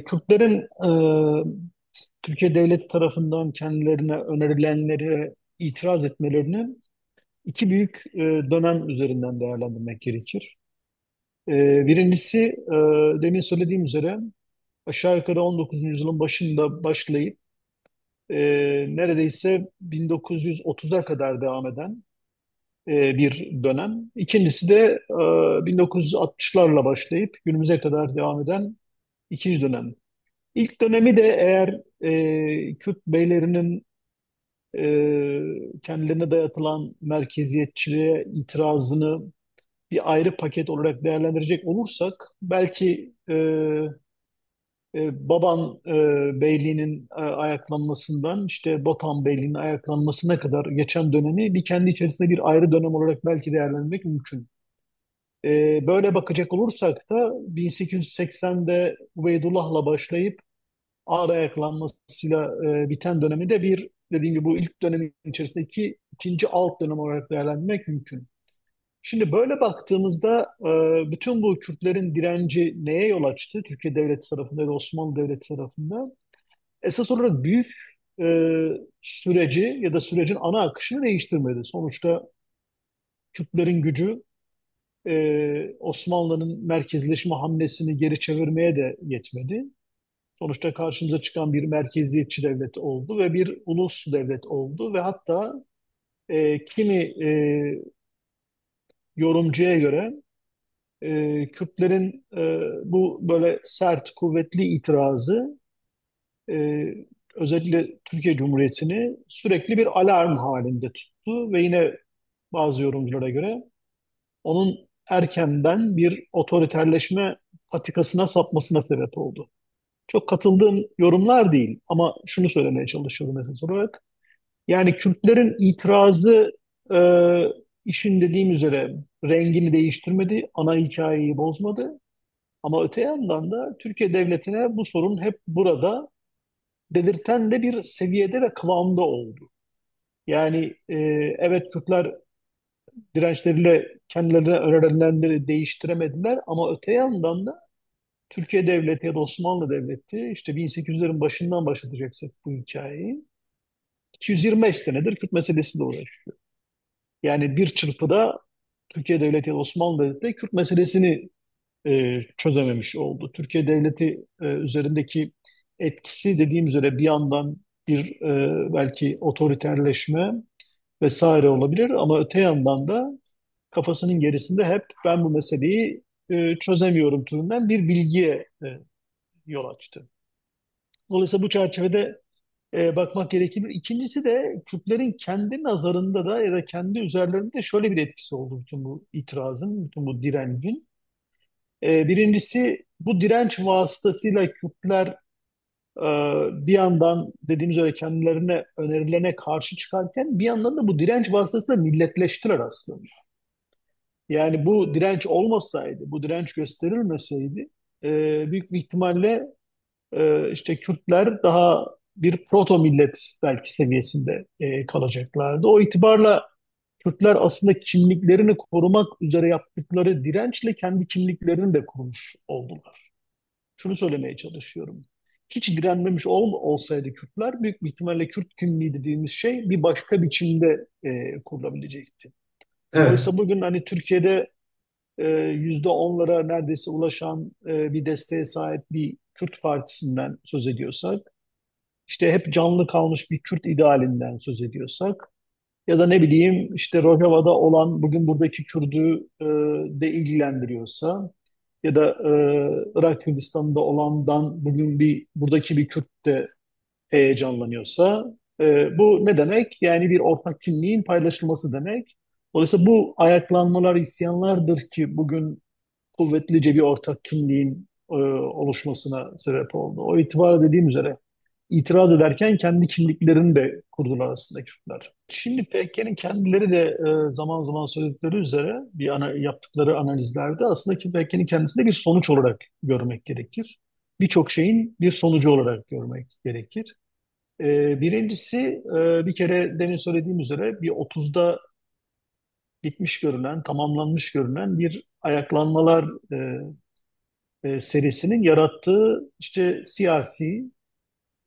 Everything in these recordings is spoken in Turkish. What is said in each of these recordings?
Kürtlerin Türkiye Devleti tarafından kendilerine önerilenlere itiraz etmelerini iki büyük dönem üzerinden değerlendirmek gerekir. Birincisi demin söylediğim üzere aşağı yukarı 19. yüzyılın başında başlayıp e, neredeyse 1930'a kadar devam eden bir dönem. İkincisi de 1960'larla başlayıp günümüze kadar devam eden ikinci dönem. İlk dönemi de eğer Kürt beylerinin kendilerine dayatılan merkeziyetçiliğe itirazını bir ayrı paket olarak değerlendirecek olursak belki Baban Beyliği'nin ayaklanmasından işte Botan Beyliği'nin ayaklanmasına kadar geçen dönemi bir kendi içerisinde bir ayrı dönem olarak belki değerlendirmek mümkün. Böyle bakacak olursak da 1880'de Ubeydullah'la başlayıp ağır ayaklanmasıyla biten dönemi de bir dediğim gibi bu ilk dönemin içerisindeki ikinci alt dönem olarak değerlendirmek mümkün. Şimdi böyle baktığımızda bütün bu Kürtlerin direnci neye yol açtı? Türkiye Devleti tarafında ve Osmanlı Devleti tarafında. Esas olarak büyük e, süreci ya da sürecin ana akışını değiştirmedi. Sonuçta Kürtlerin gücü Osmanlı'nın merkezleşme hamlesini geri çevirmeye de yetmedi. Sonuçta karşımıza çıkan bir merkeziyetçi devlet oldu ve bir ulus devlet oldu ve hatta kimi yorumcuya göre Kürtlerin bu böyle sert, kuvvetli itirazı e, özellikle Türkiye Cumhuriyeti'ni sürekli bir alarm halinde tuttu ve yine bazı yorumculara göre onun erkenden bir otoriterleşme patikasına sapmasına sebep oldu. Çok katıldığım yorumlar değil ama şunu söylemeye çalışıyorum esas olarak. Yani Kürtlerin itirazı e, işin dediğim üzere rengini değiştirmedi, ana hikayeyi bozmadı. Ama öte yandan da Türkiye Devleti'ne bu sorun hep burada dedirten de bir seviyede ve kıvamda oldu. Yani evet Kürtler dirençleriyle kendilerine önerilenleri değiştiremediler ama öte yandan da Türkiye Devleti ya da Osmanlı Devleti işte 1800'lerin başından başlatacaksak bu hikayeyi 225 senedir Kürt meselesiyle uğraşıyor. Yani bir çırpıda Türkiye Devleti ya da Osmanlı Devleti Kürt meselesini çözememiş oldu. Türkiye Devleti üzerindeki etkisi dediğim üzere bir yandan bir belki otoriterleşme vesaire olabilir ama öte yandan da kafasının gerisinde hep ben bu meseleyi çözemiyorum türünden bir bilgiye yol açtı. Dolayısıyla bu çerçevede bakmak gerekir. İkincisi de Kürtlerin kendi nazarında da ya da kendi üzerlerinde de şöyle bir etkisi oldu bütün bu itirazın, bütün bu direncin. Birincisi bu direnç vasıtasıyla Kürtler e, bir yandan dediğimiz öyle kendilerine önerilerine karşı çıkarken bir yandan da bu direnç vasıtasıyla milletleştiler aslında. Yani bu direnç olmasaydı, bu direnç gösterilmeseydi büyük bir ihtimalle işte Kürtler daha bir proto millet belki seviyesinde kalacaklardı. O itibarla Kürtler aslında kimliklerini korumak üzere yaptıkları dirençle kendi kimliklerini de kurmuş oldular. Şunu söylemeye çalışıyorum. Hiç direnmemiş olsaydı Kürtler büyük bir ihtimalle Kürt kimliği dediğimiz şey bir başka biçimde kurulabilecekti. Evet, Oysa bugün hani Türkiye'de %10'lara neredeyse ulaşan bir desteğe sahip bir Kürt partisinden söz ediyorsak, işte hep canlı kalmış bir Kürt idealinden söz ediyorsak, ya da ne bileyim işte Rojava'da olan bugün buradaki Kürt'ü de ilgilendiriyorsa, ya da Irak Kürdistan'da olandan bugün buradaki bir Kürt de heyecanlanıyorsa, bu ne demek? Yani bir ortak kimliğin paylaşılması demek. Dolayısıyla bu ayaklanmalar, isyanlardır ki bugün kuvvetlice bir ortak kimliğin oluşmasına sebep oldu. O itibarı dediğim üzere itiraz ederken kendi kimliklerini de kurdular aslında Kürtler. Şimdi PKK'nin kendileri de zaman zaman söyledikleri üzere yaptıkları analizlerde aslında ki PKK'nin kendisini bir sonuç olarak görmek gerekir. Birçok şeyin bir sonucu olarak görmek gerekir. Birincisi bir kere demin söylediğim üzere bir 30'da bitmiş görünen, tamamlanmış görünen bir ayaklanmalar serisinin yarattığı işte siyasi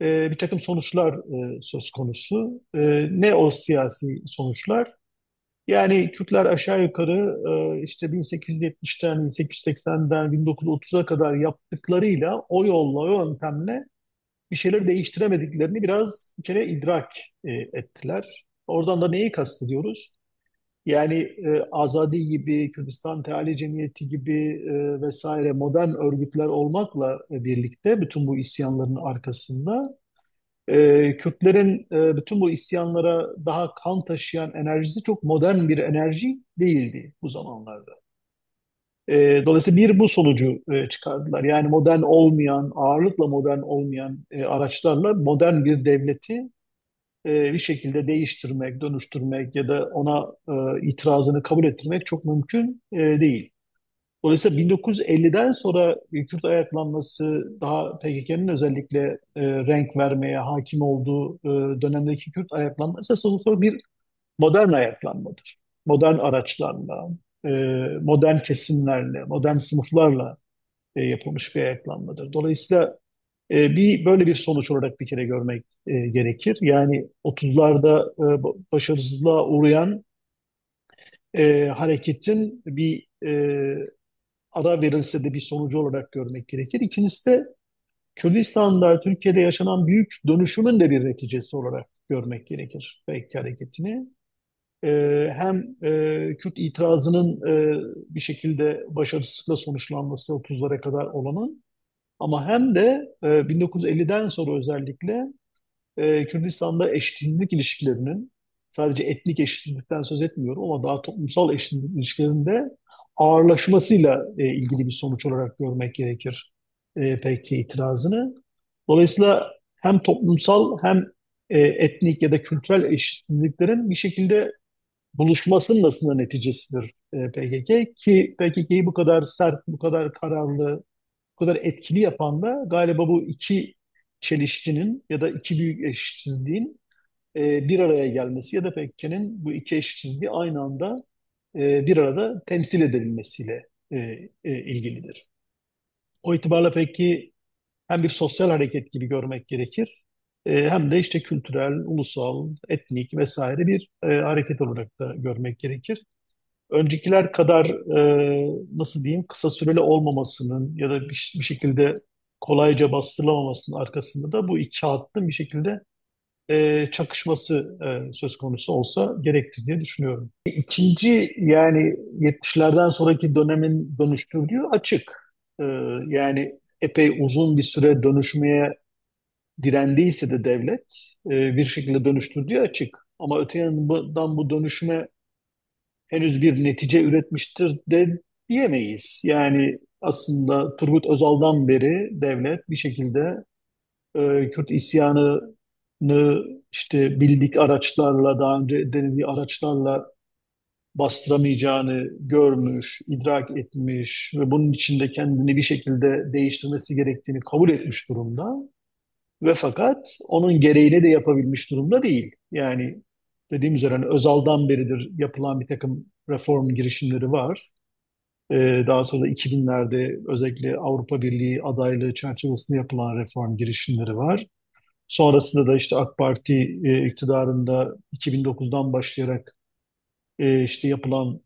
bir takım sonuçlar söz konusu. Ne o siyasi sonuçlar? Yani Kürtler aşağı yukarı işte 1870'ten, 1880'den 1930'a kadar yaptıklarıyla o yolla, o yöntemle bir şeyler değiştiremediklerini biraz bir kere idrak ettiler. Oradan da neyi kastediyoruz? Yani Azadi gibi, Kürdistan Teali Cemiyeti gibi vesaire modern örgütler olmakla birlikte bütün bu isyanların arkasında Kürtlerin bütün bu isyanlara daha kan taşıyan enerjisi çok modern bir enerji değildi bu zamanlarda. Dolayısıyla bir bu sonucu çıkardılar. Yani modern olmayan, ağırlıkla modern olmayan araçlarla modern bir devleti bir şekilde değiştirmek, dönüştürmek ya da ona itirazını kabul ettirmek çok mümkün değil. Dolayısıyla 1950'den sonra Kürt ayaklanması daha PKK'nın özellikle renk vermeye hakim olduğu dönemdeki Kürt ayaklanması aslında bir modern ayaklanmadır. Modern araçlarla, e, modern kesimlerle, modern sınıflarla yapılmış bir ayaklanmadır. Dolayısıyla bir böyle bir sonuç olarak bir kere görmek gerekir. Yani 30'larda başarısızlığa uğrayan hareketin bir ara verilse de bir sonucu olarak görmek gerekir. İkincisi de Kürdistan'da, Türkiye'de yaşanan büyük dönüşümün de bir neticesi olarak görmek gerekir belki hareketini. Hem Kürt itirazının bir şekilde başarısızlıkla sonuçlanması 30'lara kadar olanın ama hem de 1950'den sonra özellikle Kürdistan'da eşitlik ilişkilerinin sadece etnik eşitlikten söz etmiyorum ama daha toplumsal eşitlik ilişkilerinde ağırlaşmasıyla ilgili bir sonuç olarak görmek gerekir PKK itirazını. Dolayısıyla hem toplumsal hem etnik ya da kültürel eşitliklerin bir şekilde buluşmasının aslında neticesidir PKK ki PKK'yı bu kadar sert, bu kadar kararlı, bu kadar etkili yapan da galiba bu iki çelişkinin ya da iki büyük eşitsizliğin bir araya gelmesi ya da PKK'nın bu iki eşitsizliği aynı anda bir arada temsil edilmesiyle ilgilidir. O itibarla peki hem bir sosyal hareket gibi görmek gerekir, hem de işte kültürel, ulusal, etnik vesaire bir hareket olarak da görmek gerekir. Öncekiler kadar nasıl diyeyim kısa süreli olmamasının ya da bir şekilde kolayca bastırılamamasının arkasında da bu iki hattın bir şekilde çakışması söz konusu olsa gerektir diye düşünüyorum. İkinci yani 70'lerden sonraki dönemin dönüştürdüğü açık. E, Yani epey uzun bir süre dönüşmeye direndiyse de devlet bir şekilde dönüştürdüğü açık. Ama öte yandan bu dönüşme henüz bir netice üretmiştir de diyemeyiz. Yani aslında Turgut Özal'dan beri devlet bir şekilde Kürt isyanını işte bildik araçlarla, daha önce denediği araçlarla bastıramayacağını görmüş, idrak etmiş ve bunun içinde kendini bir şekilde değiştirmesi gerektiğini kabul etmiş durumda. Ve fakat onun gereğini de yapabilmiş durumda değil. Yani dediğim üzere hani Özal'dan beridir yapılan bir takım reform girişimleri var. Daha sonra da 2000'lerde özellikle Avrupa Birliği adaylığı çerçevesinde yapılan reform girişimleri var. Sonrasında da işte AK Parti iktidarında 2009'dan başlayarak işte yapılan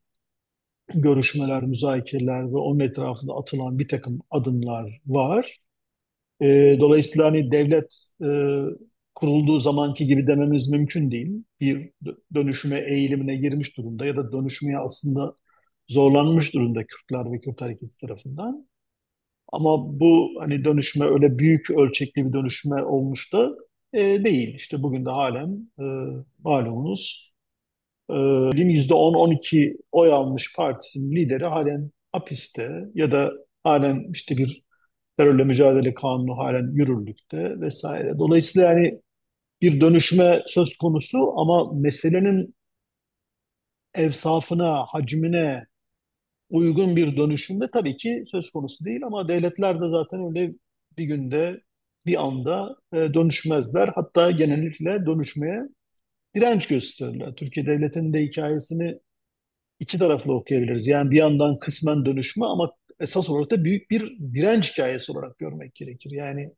görüşmeler, müzakereler ve onun etrafında atılan bir takım adımlar var. Dolayısıyla hani devlet kurulduğu zamanki gibi dememiz mümkün değil. Bir dönüşüme eğilimine girmiş durumda ya da dönüşmeye aslında zorlanmış durumda Kürtler ve Kürt hareketi tarafından. Ama bu hani dönüşme öyle büyük ölçekli bir dönüşme olmuş da değil. İşte bugün de halen malumunuz %10-12 oy almış partisinin lideri halen hapiste ya da halen işte bir terörle mücadele kanunu halen yürürlükte vesaire. Dolayısıyla yani bir dönüşme söz konusu ama meselenin evsafına, hacmine uygun bir dönüşümde tabii ki söz konusu değil ama devletler de zaten öyle bir günde bir anda dönüşmezler. Hatta genellikle dönüşmeye direnç gösterirler. Türkiye Devleti'nin de hikayesini iki taraflı okuyabiliriz. Yani bir yandan kısmen dönüşme ama esas olarak da büyük bir direnç hikayesi olarak görmek gerekir. Yani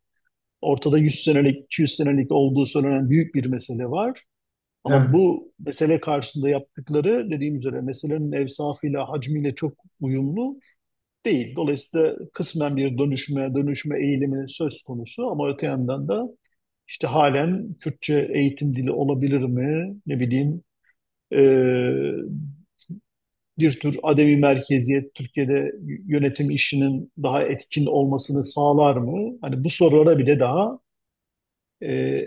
ortada 100 senelik, 200 senelik olduğu söylenen büyük bir mesele var. Ama Evet. bu mesele karşısında yaptıkları dediğim üzere meselenin evsafıyla, hacmiyle çok uyumlu değil. Dolayısıyla kısmen bir dönüşme eğilimi söz konusu ama öte yandan da işte halen Kürtçe eğitim dili olabilir mi? Ne bileyim, e, bir tür ademi merkeziyet Türkiye'de yönetim işinin daha etkin olmasını sağlar mı? Hani bu sorulara bile daha e,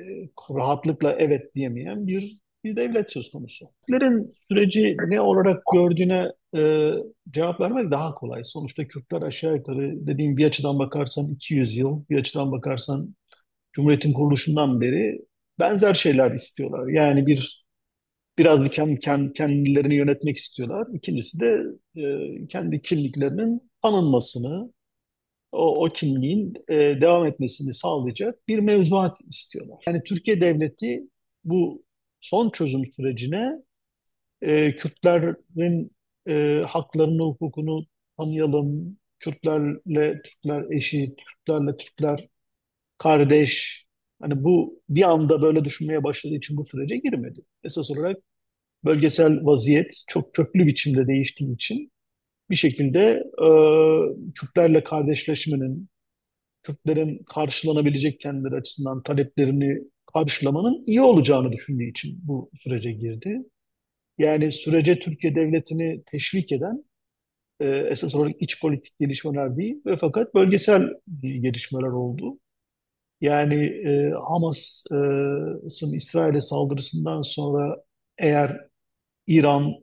rahatlıkla evet diyemeyen bir devlet söz konusu. Kürtlerin süreci ne olarak gördüğüne cevap vermek daha kolay. Sonuçta Kürtler aşağı yukarı dediğim bir açıdan bakarsan 200 yıl, bir açıdan bakarsan Cumhuriyet'in kuruluşundan beri benzer şeyler istiyorlar. Yani biraz bir kendilerini yönetmek istiyorlar. İkincisi de kendi kimliklerinin tanınmasını, o kimliğin devam etmesini sağlayacak bir mevzuat istiyorlar. Yani Türkiye Devleti bu son çözüm sürecine Kürtlerin haklarını, hukukunu tanıyalım, Kürtlerle Türkler eşit, Kürtlerle Türkler kardeş, hani bu bir anda böyle düşünmeye başladığı için bu sürece girmedi. Esas olarak bölgesel vaziyet çok köklü biçimde değiştiği için bir şekilde Kürtlerle kardeşleşmenin, Kürtlerin karşılanabilecek kendileri açısından taleplerini karşılamanın iyi olacağını düşündüğü için bu sürece girdi. Yani sürece Türkiye Devleti'ni teşvik eden esas olarak iç politik gelişmeler değil ve fakat bölgesel gelişmeler oldu. Yani Hamas'ın İsrail'e saldırısından sonra eğer İran,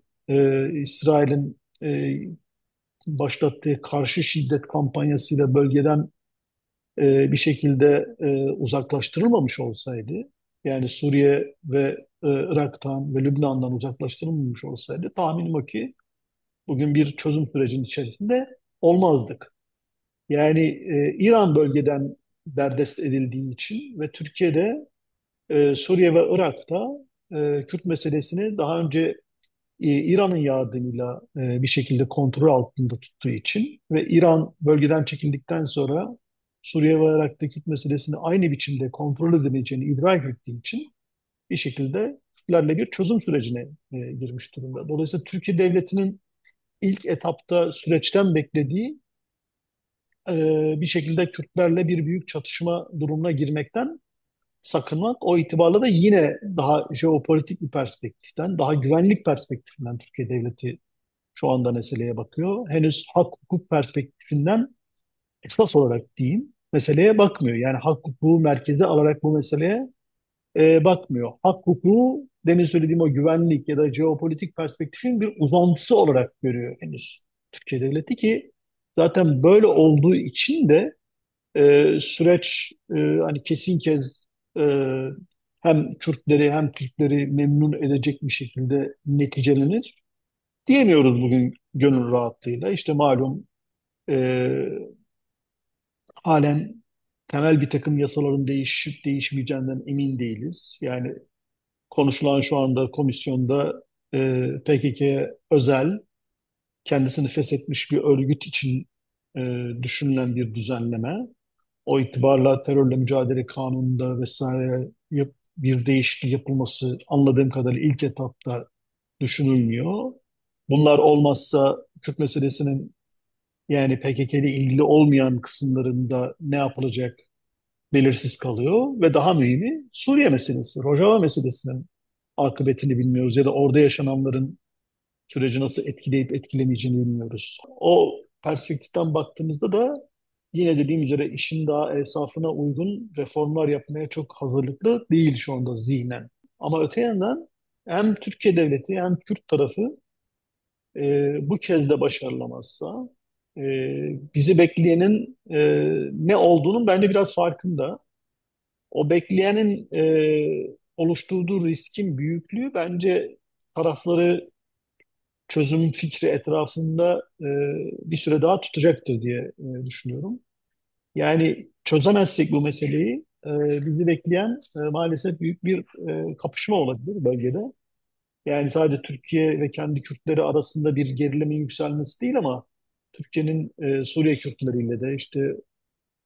İsrail'in başlattığı karşı şiddet kampanyasıyla bölgeden bir şekilde uzaklaştırılmamış olsaydı, yani Suriye ve Irak'tan ve Lübnan'dan uzaklaştırılmamış olsaydı tahminim o ki bugün bir çözüm sürecinin içerisinde olmazdık. Yani İran bölgeden derdest edildiği için ve Türkiye'de Suriye ve Irak'ta Kürt meselesini daha önce İran'ın yardımıyla bir şekilde kontrol altında tuttuğu için ve İran bölgeden çekildikten sonra Suriye ve Irak'taki Kürt meselesini aynı biçimde kontrol edileceğini idrak ettiği için bir şekilde Kürtlerle bir çözüm sürecine girmiş durumda. Dolayısıyla Türkiye Devleti'nin ilk etapta süreçten beklediği e, bir şekilde Kürtlerle bir büyük çatışma durumuna girmekten sakınmak. O itibarla da yine daha jeopolitik bir perspektiften, daha güvenlik perspektifinden Türkiye Devleti şu anda meseleye bakıyor. Henüz hak hukuk perspektifinden esas olarak diyeyim meseleye bakmıyor. Yani hak hukuku merkeze alarak bu meseleye bakmıyor. Hak hukuku demin söylediğim o güvenlik ya da jeopolitik perspektifin bir uzantısı olarak görüyor henüz Türkiye Devleti ki zaten böyle olduğu için de süreç hani kesin kez e, hem Kürtleri hem Türkleri memnun edecek bir şekilde neticelenir diyemiyoruz bugün gönül rahatlığıyla. İşte malum e, halen temel bir takım yasaların değişip değişmeyeceğinden emin değiliz. Yani konuşulan şu anda komisyonda PKK'ye özel kendisini feshetmiş bir örgüt için düşünülen bir düzenleme. O itibarla terörle mücadele kanununda vesaire bir değişiklik yapılması anladığım kadarıyla ilk etapta düşünülmüyor. Bunlar olmazsa Kürt meselesinin yani PKK ile ilgili olmayan kısımlarında ne yapılacak belirsiz kalıyor ve daha mühimi Suriye meselesi, Rojava meselesinin akıbetini bilmiyoruz ya da orada yaşananların süreci nasıl etkileyip etkilemeyeceğini bilmiyoruz. O perspektiften baktığımızda da yine dediğim üzere işin daha esafına uygun reformlar yapmaya çok hazırlıklı değil şu anda zihnen. Ama öte yandan hem Türkiye Devleti hem Kürt tarafı bu kez de başarılamazsa e, bizi bekleyenin ne olduğunun bence biraz farkında. O bekleyenin oluşturduğu riskin büyüklüğü bence tarafları çözüm fikri etrafında bir süre daha tutacaktır diye düşünüyorum. Yani çözemezsek bu meseleyi bizi bekleyen maalesef büyük bir kapışma olabilir bölgede. Yani sadece Türkiye ve kendi Kürtleri arasında bir gerilimin yükselmesi değil ama Türkiye'nin Suriye Kürtleriyle de işte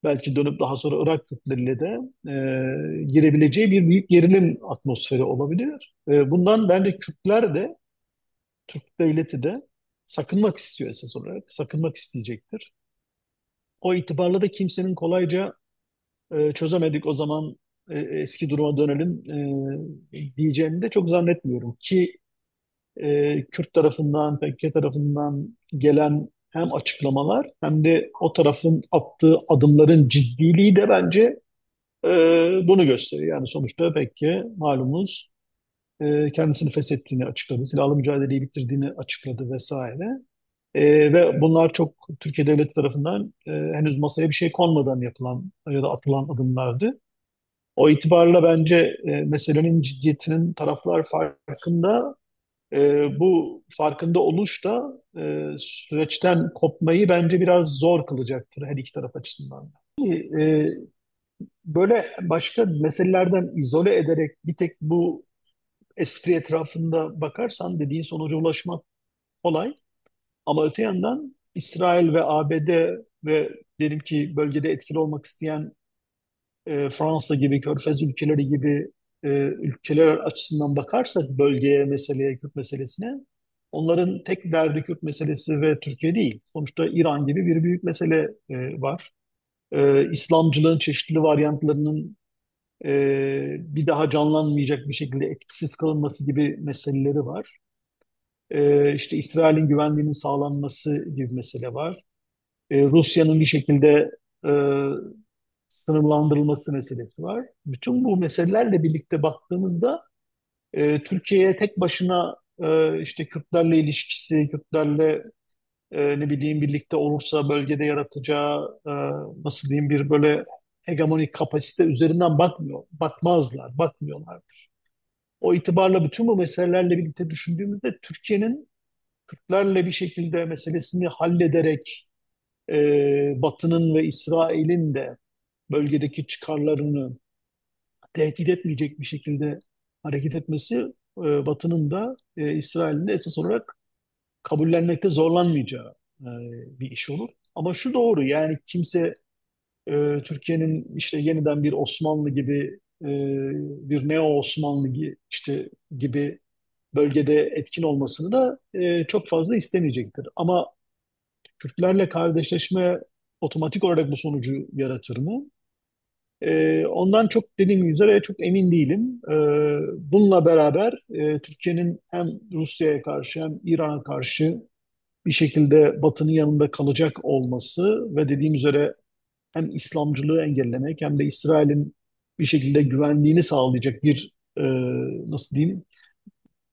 belki dönüp daha sonra Irak Kürtleriyle de girebileceği bir büyük gerilim atmosferi olabilir. Bundan bence Kürtler de Türk devleti de sakınmak istiyor esas olarak. Sakınmak isteyecektir. O itibarla da kimsenin kolayca çözemedik o zaman eski duruma dönelim diyeceğini de çok zannetmiyorum. Ki Kürt tarafından, PKK tarafından gelen hem açıklamalar hem de o tarafın attığı adımların ciddiliği de bence e, bunu gösteriyor. Yani sonuçta PKK malumunuz kendisini feshettiğini açıkladı, silahlı mücadeleyi bitirdiğini açıkladı vesaire. Ve bunlar çok Türkiye Devleti tarafından henüz masaya bir şey konmadan yapılan ya da atılan adımlardı. O itibarla bence meselenin ciddiyetinin taraflar farkında. Bu farkında oluş da süreçten kopmayı bence biraz zor kılacaktır her iki taraf açısından. E, Böyle başka meselelerden izole ederek bir tek bu espri etrafında bakarsan dediğin sonuca ulaşmak kolay. Ama öte yandan İsrail ve ABD ve diyelim ki bölgede etkili olmak isteyen Fransa gibi, Körfez ülkeleri gibi ülkeler açısından bakarsak bölgeye, meseleye, Kürt meselesine, onların tek derdi Kürt meselesi ve Türkiye değil. Sonuçta İran gibi bir büyük mesele var. İslamcılığın çeşitli varyantlarının bir daha canlanmayacak bir şekilde etkisiz kılınması gibi meseleleri var. İşte İsrail'in güvenliğinin sağlanması gibi bir mesele var. Rusya'nın bir şekilde e, sınırlandırılması meselesi var. Bütün bu meselelerle birlikte baktığımızda Türkiye'ye tek başına işte Kürtlerle ilişkisi, Kürtlerle ne bileyim birlikte olursa bölgede yaratacağı nasıl diyeyim bir böyle hegemonik kapasite üzerinden bakmıyorlardır. O itibarla bütün bu meselelerle birlikte düşündüğümüzde Türkiye'nin Kürtlerle bir şekilde meselesini hallederek Batı'nın ve İsrail'in de bölgedeki çıkarlarını tehdit etmeyecek bir şekilde hareket etmesi Batı'nın da İsrail'in de esas olarak kabullenmekte zorlanmayacağı bir iş olur. Ama şu doğru yani kimse Türkiye'nin işte yeniden bir Osmanlı gibi bir Neo Osmanlı işte gibi bölgede etkin olmasını da çok fazla istemeyecektir. Ama Kürtlerle kardeşleşme otomatik olarak bu sonucu yaratır mı? Ondan çok dediğim üzere çok emin değilim. Bununla beraber Türkiye'nin hem Rusya'ya karşı hem İran'a karşı bir şekilde Batı'nın yanında kalacak olması ve dediğim üzere hem İslamcılığı engellemek hem de İsrail'in bir şekilde güvenliğini sağlayacak bir nasıl diyeyim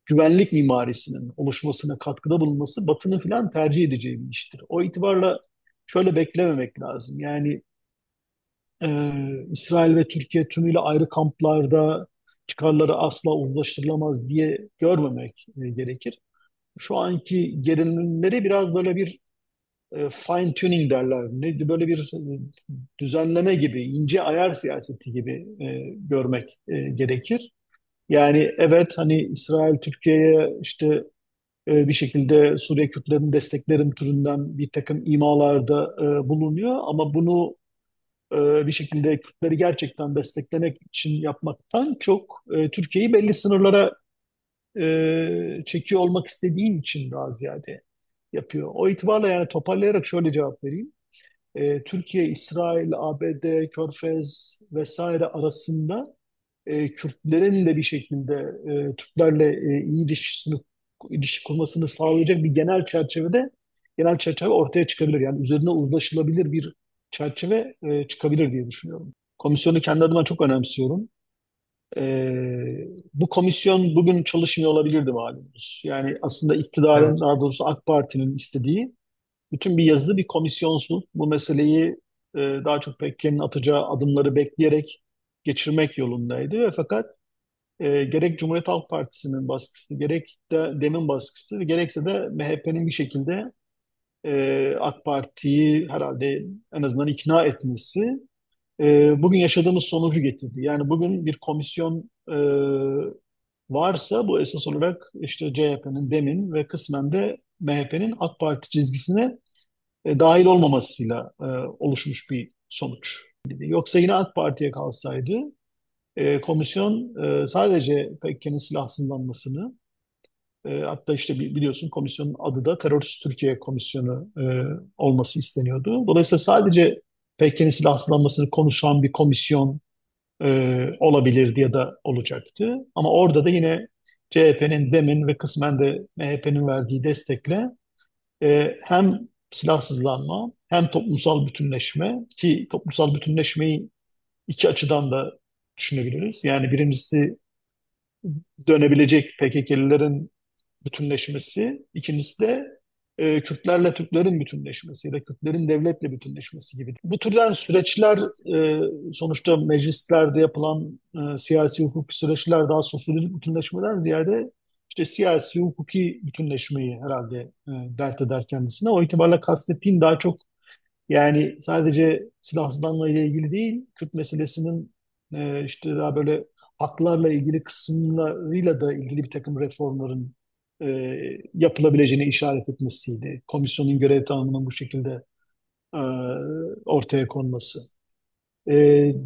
güvenlik mimarisinin oluşmasına katkıda bulunması Batı'nın filan tercih edeceği bir iştir. O itibarla şöyle beklememek lazım. Yani İsrail ve Türkiye tümüyle ayrı kamplarda çıkarları asla uzlaştırılamaz diye görmemek gerekir. Şu anki gerilimleri biraz böyle bir fine tuning derler. Ne, böyle bir düzenleme gibi, ince ayar siyaseti gibi görmek gerekir. Yani evet hani İsrail Türkiye'ye işte bir şekilde Suriye Kürtlerini desteklerim türünden bir takım imalarda bulunuyor ama bunu bir şekilde Kürtleri gerçekten desteklemek için yapmaktan çok Türkiye'yi belli sınırlara çekiyor olmak istediğim için daha ziyade yapıyor. O itibarla yani toparlayarak şöyle cevap vereyim. Türkiye, İsrail, ABD, Körfez vesaire arasında Kürtlerin de bir şekilde Türklerle ilişki kurmasını sağlayacak bir genel çerçeve ortaya çıkabilir. Yani üzerine uzlaşılabilir bir çerçeve çıkabilir diye düşünüyorum. Komisyonu kendi adıma çok önemsiyorum. Bu komisyon bugün çalışmıyor olabilirdi malumunuz. Yani aslında iktidarın Evet. daha doğrusu AK Parti'nin istediği bütün bir yazı bir komisyonsuz bu meseleyi daha çok PKK'nın atacağı adımları bekleyerek geçirmek yolundaydı ve fakat gerek Cumhuriyet Halk Partisi'nin baskısı, gerek de DEM'in baskısı, gerekse de MHP'nin bir şekilde AK Parti'yi herhalde en azından ikna etmesi bugün yaşadığımız sonucu getirdi. Yani bugün bir komisyon varsa bu esas olarak işte CHP'nin, DEM'in ve kısmen de MHP'nin AK Parti çizgisine dahil olmamasıyla oluşmuş bir sonuç. Yoksa yine AK Parti'ye kalsaydı komisyon sadece PKK'nın silahsızlanmasını, hatta işte biliyorsun komisyonun adı da Terörsüz Türkiye Komisyonu olması isteniyordu. Dolayısıyla sadece PKK'nın silahsızlanmasını konuşan bir komisyon olabilirdi ya da olacaktı. Ama orada da yine CHP'nin, DEM'in ve kısmen de MHP'nin verdiği destekle hem silahsızlanma hem toplumsal bütünleşme, ki toplumsal bütünleşmeyi iki açıdan da düşünebiliriz. Yani birincisi dönebilecek PKK'lilerin bütünleşmesi, ikincisi de Kürtlerle Türklerin bütünleşmesi ya da Kürtlerin devletle bütünleşmesi gibi. Bu türden süreçler sonuçta meclislerde yapılan siyasi hukuki süreçler daha sosyolojik bütünleşmeden ziyade işte siyasi hukuki bütünleşmeyi herhalde dert eder kendisine. O itibarla kastettiğim daha çok yani sadece silahsızlanma ile ilgili değil, Kürt meselesinin işte daha böyle haklarla ilgili kısımlarıyla da ilgili bir takım reformların yapılabileceğine işaret etmesiydi. Komisyonun görev tanımının bu şekilde e, ortaya konması.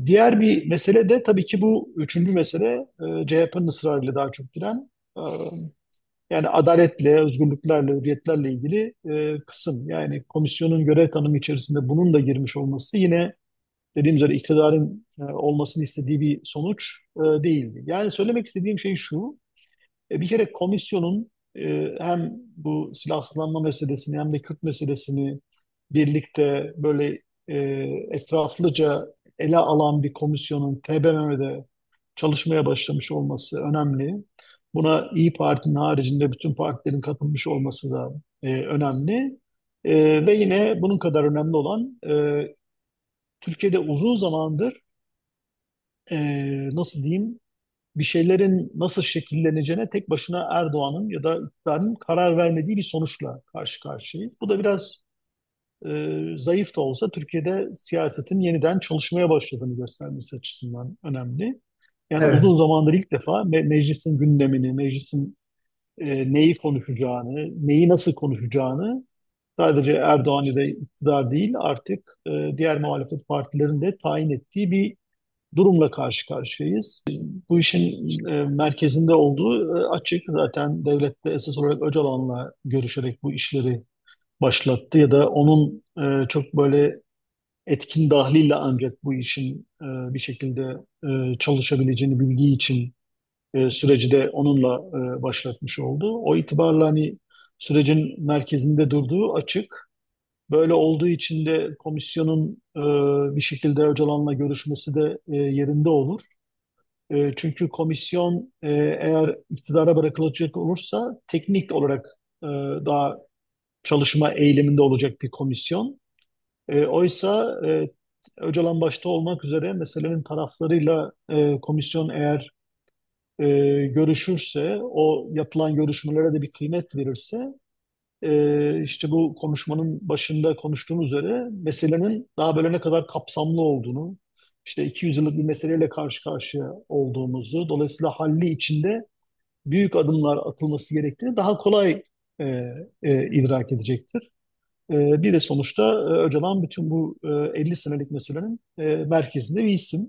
Diğer bir mesele de tabii ki bu üçüncü mesele CHP'nin ısrarıyla daha çok giren yani adaletle, özgürlüklerle, hürriyetlerle ilgili kısım. Yani komisyonun görev tanımı içerisinde bunun da girmiş olması yine dediğim üzere iktidarın olmasını istediği bir sonuç değildi. Yani söylemek istediğim şey şu, bir kere komisyonun hem bu silahsızlanma meselesini hem de Kürt meselesini birlikte böyle e, etraflıca ele alan bir komisyonun TBMM'de çalışmaya başlamış olması önemli. Buna İyi Parti'nin haricinde bütün partilerin katılmış olması da önemli. Ve yine bunun kadar önemli olan Türkiye'de uzun zamandır nasıl diyeyim bir şeylerin nasıl şekilleneceğine tek başına Erdoğan'ın ya da iktidarın karar vermediği bir sonuçla karşı karşıyayız. Bu da biraz zayıf da olsa Türkiye'de siyasetin yeniden çalışmaya başladığını göstermesi açısından önemli. Yani Evet. uzun zamandır ilk defa meclisin gündemini, meclisin neyi konuşacağını, neyi nasıl konuşacağını sadece Erdoğan ya da iktidar değil artık diğer muhalefet partilerinin de tayin ettiği bir durumla karşı karşıyayız. Bu işin merkezinde olduğu açık. Zaten devlet de esas olarak Öcalan'la görüşerek bu işleri başlattı ya da onun çok böyle etkin dahliyle ancak bu işin bir şekilde çalışabileceğini bildiği için süreci de onunla başlatmış oldu. O itibarla hani sürecin merkezinde durduğu açık. Böyle olduğu için de komisyonun bir şekilde Öcalan'la görüşmesi de yerinde olur. Çünkü komisyon eğer iktidara bırakılacak olursa teknik olarak daha çalışma eğiliminde olacak bir komisyon. Oysa Öcalan başta olmak üzere meselenin taraflarıyla komisyon eğer görüşürse, o yapılan görüşmelere de bir kıymet verirse, işte bu konuşmanın başında konuştuğumuz üzere meselenin daha böyle ne kadar kapsamlı olduğunu, işte 200 yıllık bir meseleyle karşı karşıya olduğumuzu, dolayısıyla halli içinde büyük adımlar atılması gerektiğini daha kolay e, idrak edecektir. Bir de sonuçta Öcalan bütün bu 50 senelik meselenin merkezinde bir isim.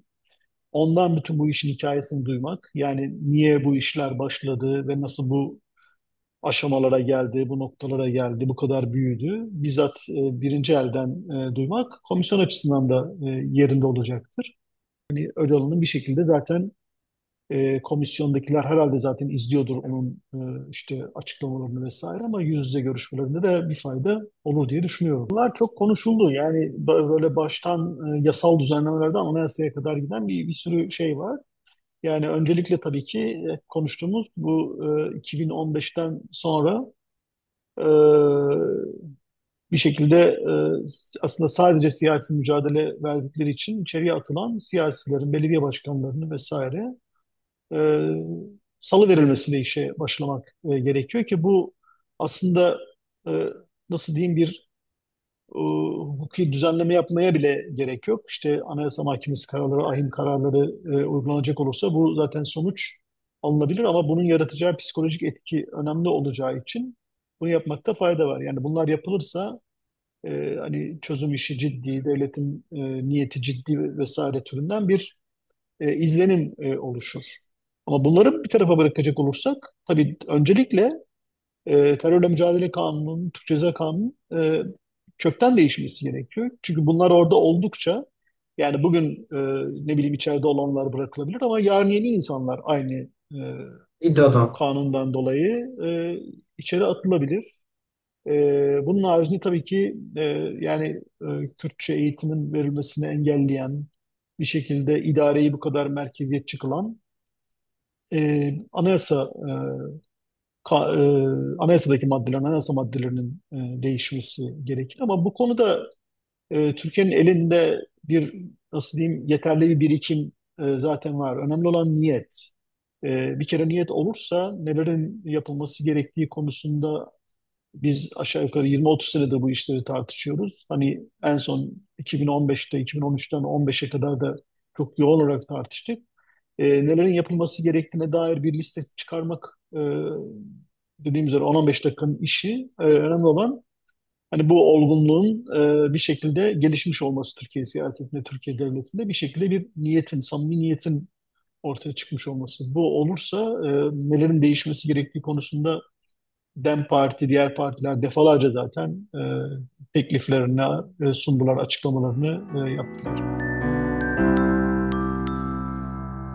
Ondan bütün bu işin hikayesini duymak, yani niye bu işler başladı ve nasıl bu aşamalara geldi, bu noktalara geldi, bu kadar büyüdü. Bizzat birinci elden duymak komisyon açısından da yerinde olacaktır. Hani Öcalan'ın bir şekilde zaten komisyondakiler herhalde zaten izliyordur onun işte açıklamalarını vesaire ama yüz yüze görüşmelerinde de bir fayda olur diye düşünüyorum. Bunlar çok konuşuldu. Yani böyle baştan yasal düzenlemelerden anayasaya kadar giden bir sürü şey var. Yani öncelikle tabii ki konuştuğumuz bu 2015'ten sonra e, bir şekilde aslında sadece siyasi mücadele verdikleri için içeriye atılan siyasilerin, belediye başkanlarını vesaire e, salı verilmesiyle işe başlamak gerekiyor ki bu aslında e, nasıl diyeyim bir hukuki düzenleme yapmaya bile gerek yok. İşte Anayasa Mahkemesi kararları, ahim kararları uygulanacak olursa bu zaten sonuç alınabilir ama bunun yaratacağı psikolojik etki önemli olacağı için bunu yapmakta fayda var. Yani bunlar yapılırsa hani çözüm işi ciddi, devletin niyeti ciddi vesaire türünden bir izlenim oluşur. Ama bunları bir tarafa bırakacak olursak, tabii öncelikle terörle mücadele kanununun, Türk Ceza Kanunu kökten değişmesi gerekiyor. Çünkü bunlar orada oldukça, yani bugün ne bileyim içeride olanlar bırakılabilir ama yarın yeni insanlar aynı İDO'dan. kanundan dolayı içeri atılabilir. Bunun haricinde tabii ki yani Kürtçe eğitimin verilmesini engelleyen, bir şekilde idareyi bu kadar merkeziyetçi kılan anayasa anayasadaki maddelerin, anayasa maddelerinin değişmesi gerekir. Ama bu konuda Türkiye'nin elinde bir, nasıl diyeyim, yeterli bir birikim zaten var. Önemli olan niyet. Bir kere niyet olursa nelerin yapılması gerektiği konusunda biz aşağı yukarı 20-30 senedir bu işleri tartışıyoruz. Hani en son 2015'te, 2013'ten 15'e kadar da çok yoğun olarak tartıştık. Nelerin yapılması gerektiğine dair bir liste çıkarmak dediğim üzere 10-15 dakikanın işi. Önemli olan hani bu olgunluğun bir şekilde gelişmiş olması, Türkiye siyasetinde, Türkiye devletinde bir şekilde bir niyetin, samimi niyetin ortaya çıkmış olması. Bu olursa nelerin değişmesi gerektiği konusunda DEM Parti, diğer partiler defalarca zaten tekliflerini sundular, açıklamalarını yaptılar.